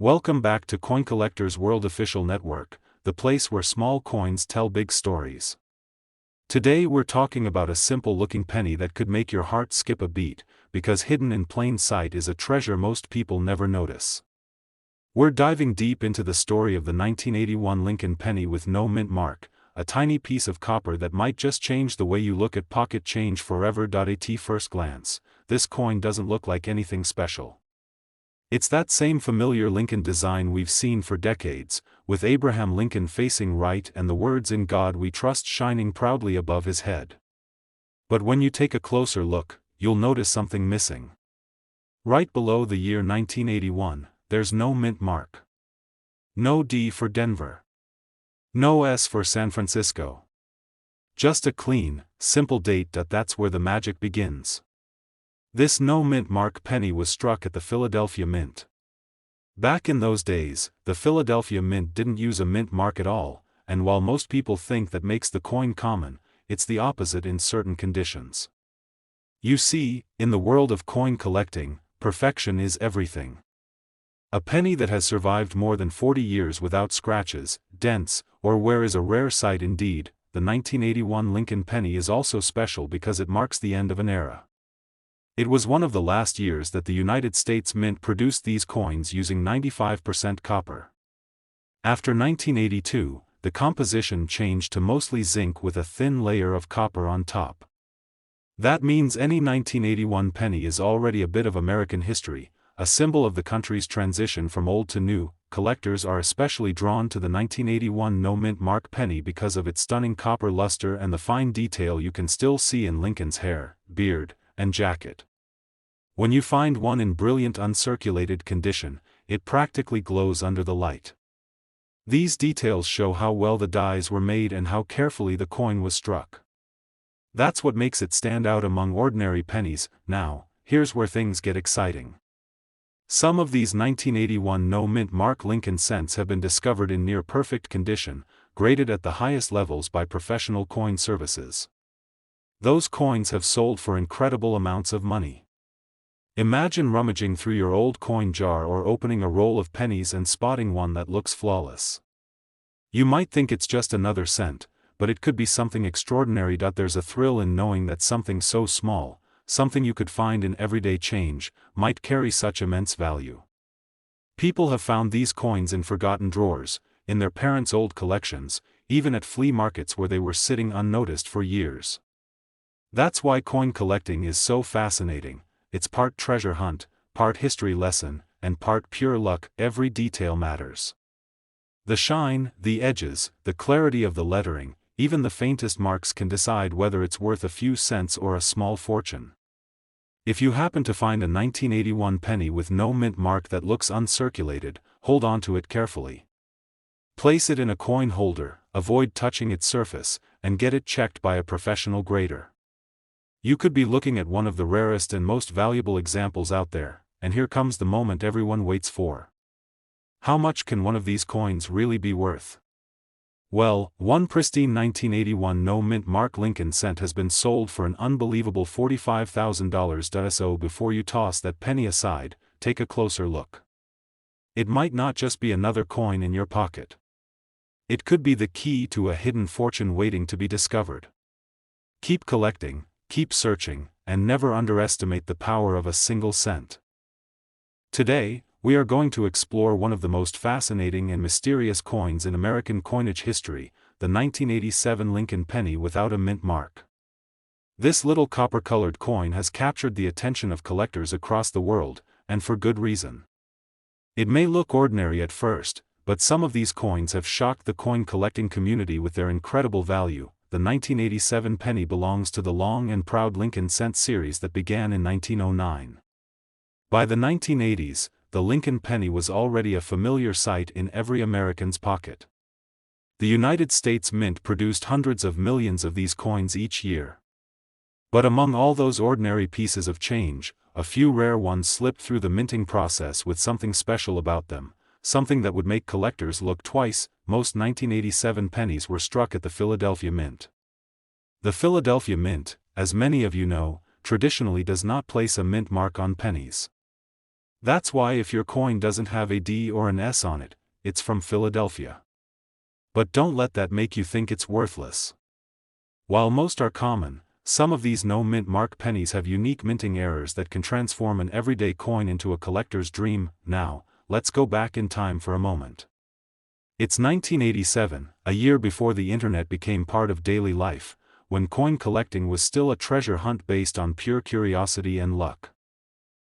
Welcome back to Coin Collectors World Official Network, the place where small coins tell big stories. Today we're talking about a simple-looking penny that could make your heart skip a beat, because hidden in plain sight is a treasure most people never notice. We're diving deep into the story of the 1981 Lincoln penny with no mint mark, a tiny piece of copper that might just change the way you look at pocket change forever. At first glance, this coin doesn't look like anything special. It's that same familiar Lincoln design we've seen for decades, with Abraham Lincoln facing right and the words "In God We Trust" shining proudly above his head. But when you take a closer look, you'll notice something missing. Right below the year 1981, there's no mint mark. No D for Denver. No S for San Francisco. Just a clean, simple date. That's where the magic begins. This no mint mark penny was struck at the Philadelphia Mint. Back in those days, the Philadelphia Mint didn't use a mint mark at all, and while most people think that makes the coin common, it's the opposite in certain conditions. You see, in the world of coin collecting, perfection is everything. A penny that has survived more than 40 years without scratches, dents, or wear is a rare sight indeed. The 1981 Lincoln penny is also special because it marks the end of an era. It was one of the last years that the United States Mint produced these coins using 95% copper. After 1982, the composition changed to mostly zinc with a thin layer of copper on top. That means any 1981 penny is already a bit of American history, a symbol of the country's transition from old to new. Collectors are especially drawn to the 1981 no mint mark penny because of its stunning copper luster and the fine detail you can still see in Lincoln's hair, beard, and jacket. When you find one in brilliant uncirculated condition, it practically glows under the light. These details show how well the dies were made and how carefully the coin was struck. That's what makes it stand out among ordinary pennies. Now, here's where things get exciting. Some of these 1981 no mint mark Lincoln cents have been discovered in near perfect condition, graded at the highest levels by professional coin services. Those coins have sold for incredible amounts of money. Imagine rummaging through your old coin jar or opening a roll of pennies and spotting one that looks flawless. You might think it's just another cent, but it could be something extraordinary. There's a thrill in knowing that something so small, something you could find in everyday change, might carry such immense value. People have found these coins in forgotten drawers, in their parents' old collections, even at flea markets where they were sitting unnoticed for years. That's why coin collecting is so fascinating. It's part treasure hunt, part history lesson, and part pure luck. Every detail matters. The shine, the edges, the clarity of the lettering, even the faintest marks can decide whether it's worth a few cents or a small fortune. If you happen to find a 1981 penny with no mint mark that looks uncirculated, hold on to it carefully. Place it in a coin holder, avoid touching its surface, and get it checked by a professional grader. You could be looking at one of the rarest and most valuable examples out there, and here comes the moment everyone waits for. How much can one of these coins really be worth? Well, one pristine 1981 no mint mark Lincoln cent has been sold for an unbelievable $45,000. So before you toss that penny aside, take a closer look. It might not just be another coin in your pocket. It could be the key to a hidden fortune waiting to be discovered. Keep collecting, keep searching, and never underestimate the power of a single cent. Today, we are going to explore one of the most fascinating and mysterious coins in American coinage history, the 1987 Lincoln penny without a mint mark. This little copper-colored coin has captured the attention of collectors across the world, and for good reason. It may look ordinary at first, but some of these coins have shocked the coin collecting community with their incredible value. The 1987 penny belongs to the long and proud Lincoln cent series that began in 1909. By the 1980s, the Lincoln penny was already a familiar sight in every American's pocket. The United States Mint produced hundreds of millions of these coins each year. But among all those ordinary pieces of change, a few rare ones slipped through the minting process with something special about them, something that would make collectors look twice. Most 1987 pennies were struck at the Philadelphia Mint. The Philadelphia Mint, as many of you know, traditionally does not place a mint mark on pennies. That's why if your coin doesn't have a D or an S on it, it's from Philadelphia. But don't let that make you think it's worthless. While most are common, some of these no-mint mark pennies have unique minting errors that can transform an everyday coin into a collector's dream. Now, let's go back in time for a moment. It's 1987, a year before the internet became part of daily life, when coin collecting was still a treasure hunt based on pure curiosity and luck.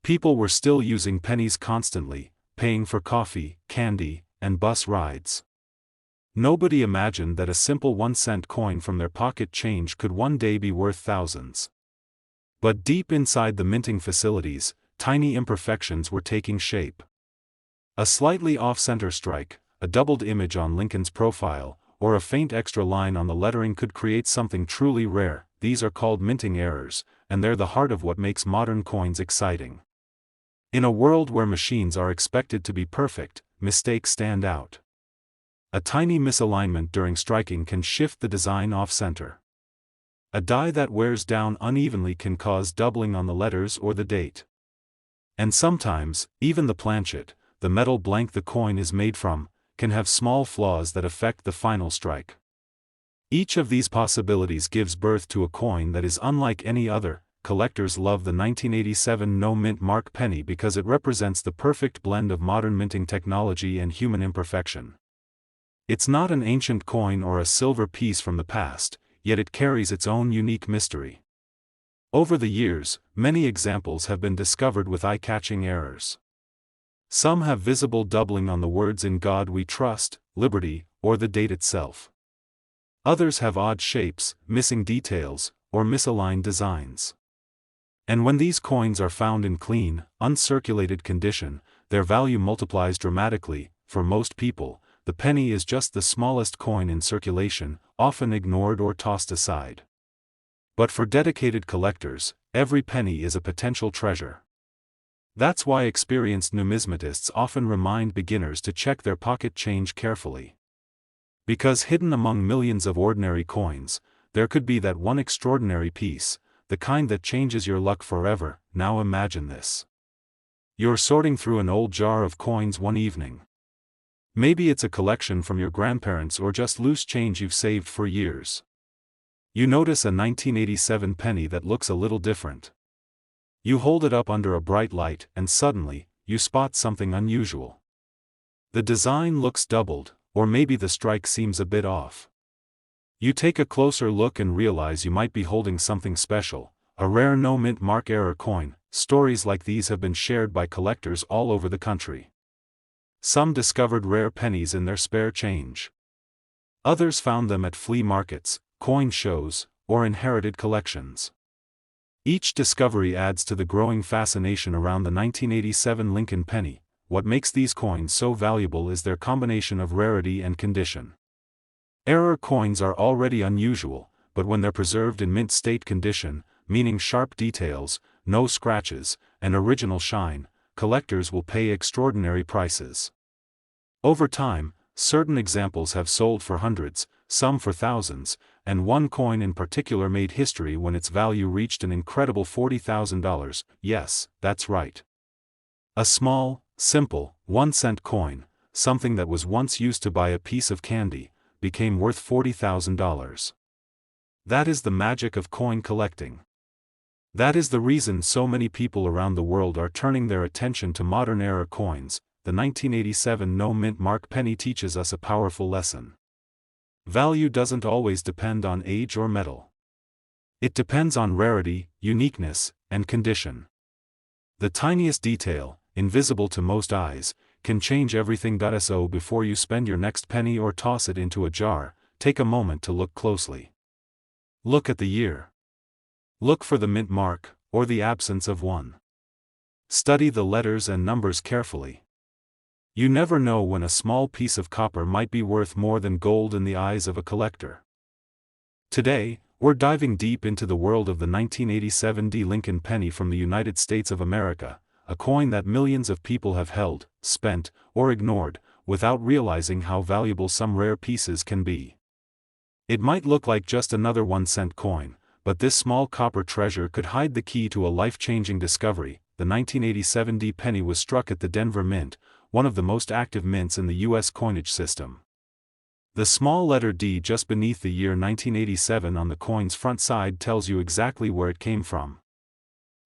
People were still using pennies constantly, paying for coffee, candy, and bus rides. Nobody imagined that a simple 1-cent coin from their pocket change could one day be worth thousands. But deep inside the minting facilities, tiny imperfections were taking shape. A slightly off-center strike, a doubled image on Lincoln's profile, or a faint extra line on the lettering could create something truly rare. These are called minting errors, and they're the heart of what makes modern coins exciting. In a world where machines are expected to be perfect, mistakes stand out. A tiny misalignment during striking can shift the design off-center. A die that wears down unevenly can cause doubling on the letters or the date. And sometimes, even the planchet, the metal blank the coin is made from, can have small flaws that affect the final strike. Each of these possibilities gives birth to a coin that is unlike any other. Collectors love the 1987 no-mint mark penny because it represents the perfect blend of modern minting technology and human imperfection. It's not an ancient coin or a silver piece from the past, yet it carries its own unique mystery. Over the years, many examples have been discovered with eye-catching errors. Some have visible doubling on the words "In God We Trust," "Liberty," or the date itself. Others have odd shapes, missing details, or misaligned designs. And when these coins are found in clean, uncirculated condition, their value multiplies dramatically. For most people, the penny is just the smallest coin in circulation, often ignored or tossed aside. But for dedicated collectors, every penny is a potential treasure. That's why experienced numismatists often remind beginners to check their pocket change carefully. Because hidden among millions of ordinary coins, there could be that one extraordinary piece, the kind that changes your luck forever. Now imagine this. You're sorting through an old jar of coins one evening. Maybe it's a collection from your grandparents or just loose change you've saved for years. You notice a 1987 penny that looks a little different. You hold it up under a bright light and suddenly, you spot something unusual. The design looks doubled, or maybe the strike seems a bit off. You take a closer look and realize you might be holding something special, a rare no-mint mark error coin. Stories like these have been shared by collectors all over the country. Some discovered rare pennies in their spare change. Others found them at flea markets, coin shows, or inherited collections. Each discovery adds to the growing fascination around the 1987 Lincoln penny. What makes these coins so valuable is their combination of rarity and condition. Error coins are already unusual, but when they're preserved in mint state condition, meaning sharp details, no scratches, and original shine, collectors will pay extraordinary prices. Over time, certain examples have sold for hundreds, some for thousands, and one coin in particular made history when its value reached an incredible $40,000. Yes, that's right. A small, simple, 1-cent coin, something that was once used to buy a piece of candy, became worth $40,000. That is the magic of coin collecting. That is the reason so many people around the world are turning their attention to modern era coins. The 1987 no-mint mark penny teaches us a powerful lesson. Value doesn't always depend on age or metal. It depends on rarity, uniqueness, and condition. The tiniest detail, invisible to most eyes, can change everything. So before you spend your next penny or toss it into a jar, take a moment to look closely. Look at the year. Look for the mint mark, or the absence of one. Study the letters and numbers carefully. You never know when a small piece of copper might be worth more than gold in the eyes of a collector. Today, we're diving deep into the world of the 1987 Lincoln penny from the United States of America, a coin that millions of people have held, spent, or ignored, without realizing how valuable some rare pieces can be. It might look like just another 1-cent coin, but this small copper treasure could hide the key to a life-changing discovery. the 1987 D penny was struck at the Denver Mint, one of the most active mints in the U.S. coinage system. The small letter D just beneath the year 1987 on the coin's front side tells you exactly where it came from.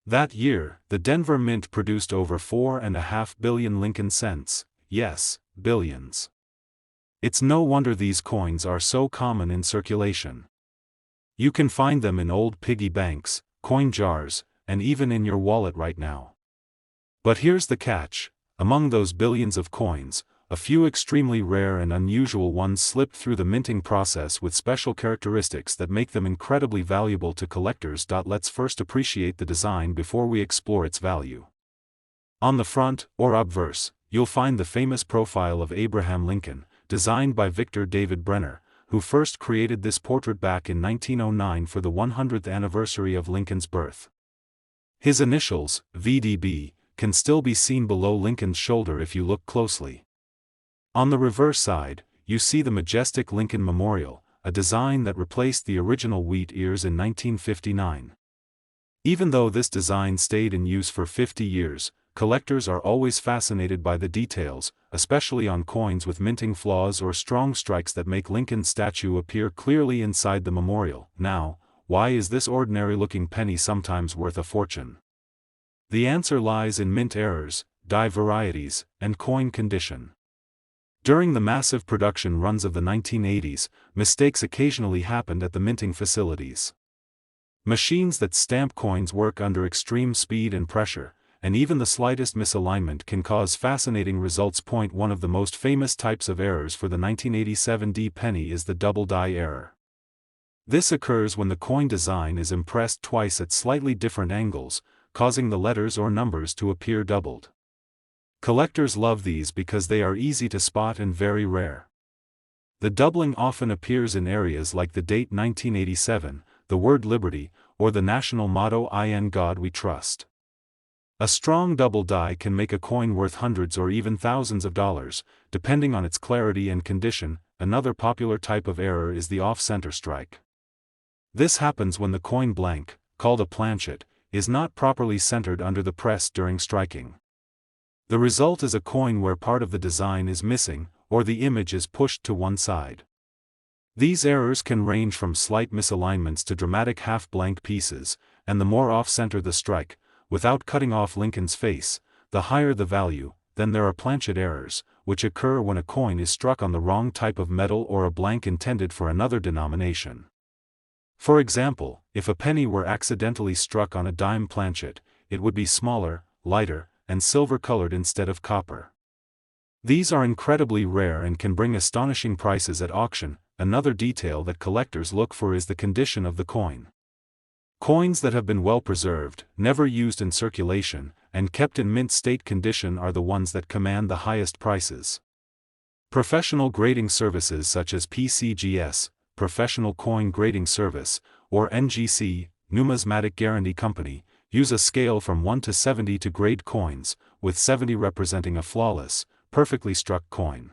That year, the Denver Mint produced over 4.5 billion Lincoln cents. Yes, billions. It's no wonder these coins are so common in circulation. You can find them in old piggy banks, coin jars, and even in your wallet right now. But here's the catch: among those billions of coins, a few extremely rare and unusual ones slipped through the minting process with special characteristics that make them incredibly valuable to collectors. Let's first appreciate the design before we explore its value. On the front, or obverse, you'll find the famous profile of Abraham Lincoln, designed by Victor David Brenner, who first created this portrait back in 1909 for the 100th anniversary of Lincoln's birth. His initials, VDB, can still be seen below Lincoln's shoulder if you look closely. On the reverse side, you see the majestic Lincoln Memorial, a design that replaced the original wheat ears in 1959. Even though this design stayed in use for 50 years, collectors are always fascinated by the details, especially on coins with minting flaws or strong strikes that make Lincoln's statue appear clearly inside the memorial. Now, why is this ordinary-looking penny sometimes worth a fortune? The answer lies in mint errors, die varieties, and coin condition. During the massive production runs of the 1980s, mistakes occasionally happened at the minting facilities. Machines that stamp coins work under extreme speed and pressure, and even the slightest misalignment can cause fascinating results. One of the most famous types of errors for the 1987 D penny is the double die error. This occurs when the coin design is impressed twice at slightly different angles, causing the letters or numbers to appear doubled. Collectors love these because they are easy to spot and very rare. The doubling often appears in areas like the date 1987, the word liberty, or the national motto "In God We Trust." A strong double die can make a coin worth hundreds or even thousands of dollars, depending on its clarity and condition. Another popular type of error is the off-center strike. This happens when the coin blank, called a planchet, is not properly centered under the press during striking. The result is a coin where part of the design is missing, or the image is pushed to one side. These errors can range from slight misalignments to dramatic half-blank pieces, and the more off-center the strike, without cutting off Lincoln's face, the higher the value. Then there are planchet errors, which occur when a coin is struck on the wrong type of metal or a blank intended for another denomination. For example, if a penny were accidentally struck on a dime planchet, it would be smaller, lighter, and silver-colored instead of copper. These are incredibly rare and can bring astonishing prices at auction. Another detail that collectors look for is the condition of the coin. Coins that have been well preserved, never used in circulation, and kept in mint state condition are the ones that command the highest prices. Professional grading services such as PCGS, Professional Coin Grading Service, or NGC, Numismatic Guarantee Company, use a scale from 1 to 70 to grade coins, with 70 representing a flawless, perfectly struck coin.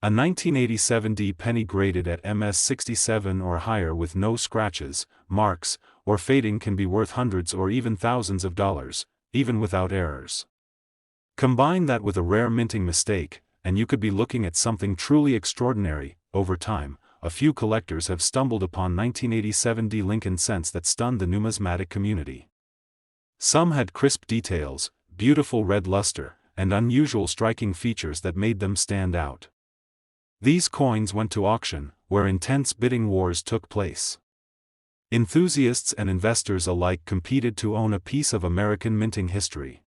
A 1987 D penny graded at MS67 or higher with no scratches, marks, or fading can be worth hundreds or even thousands of dollars, even without errors. Combine that with a rare minting mistake, and you could be looking at something truly extraordinary. Over time, a few collectors have stumbled upon 1987 D Lincoln cents that stunned the numismatic community. Some had crisp details, beautiful red luster, and unusual striking features that made them stand out. These coins went to auction, where intense bidding wars took place. Enthusiasts and investors alike competed to own a piece of American minting history.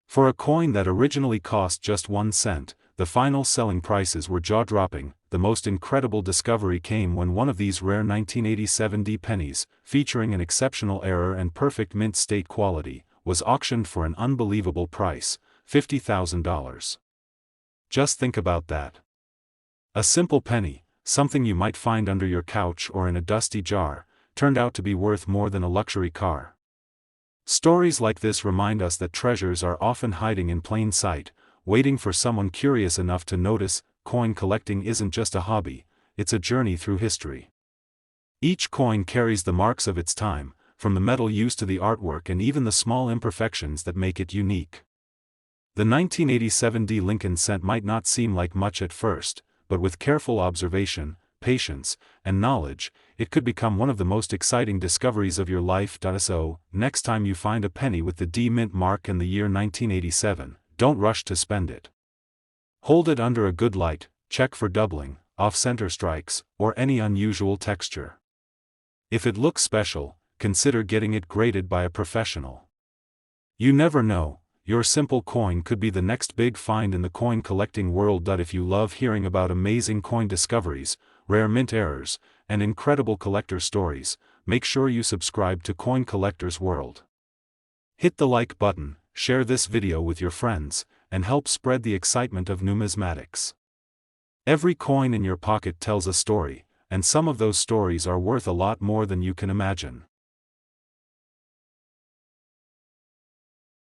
For a coin that originally cost just 1 cent, the final selling prices were jaw-dropping. The most incredible discovery came when one of these rare 1987 D pennies, featuring an exceptional error and perfect mint state quality, was auctioned for an unbelievable price, $50,000. Just think about that. A simple penny, something you might find under your couch or in a dusty jar, turned out to be worth more than a luxury car. Stories like this remind us that treasures are often hiding in plain sight, waiting for someone curious enough to notice. Coin collecting isn't just a hobby, it's a journey through history. Each coin carries the marks of its time, from the metal used to the artwork and even the small imperfections that make it unique. The 1987 Lincoln cent might not seem like much at first, but with careful observation, patience, and knowledge, it could become one of the most exciting discoveries of your life. So, next time you find a penny with the D mint mark and the year 1987, don't rush to spend it. Hold it under a good light, check for doubling, off-center strikes, or any unusual texture. If it looks special, consider getting it graded by a professional. You never know, your simple coin could be the next big find in the coin collecting world. If you love hearing about amazing coin discoveries, rare mint errors, and incredible collector stories, make sure you subscribe to Coin Collector's World. Hit the like button, share this video with your friends, and help spread the excitement of numismatics. Every coin in your pocket tells a story, and some of those stories are worth a lot more than you can imagine.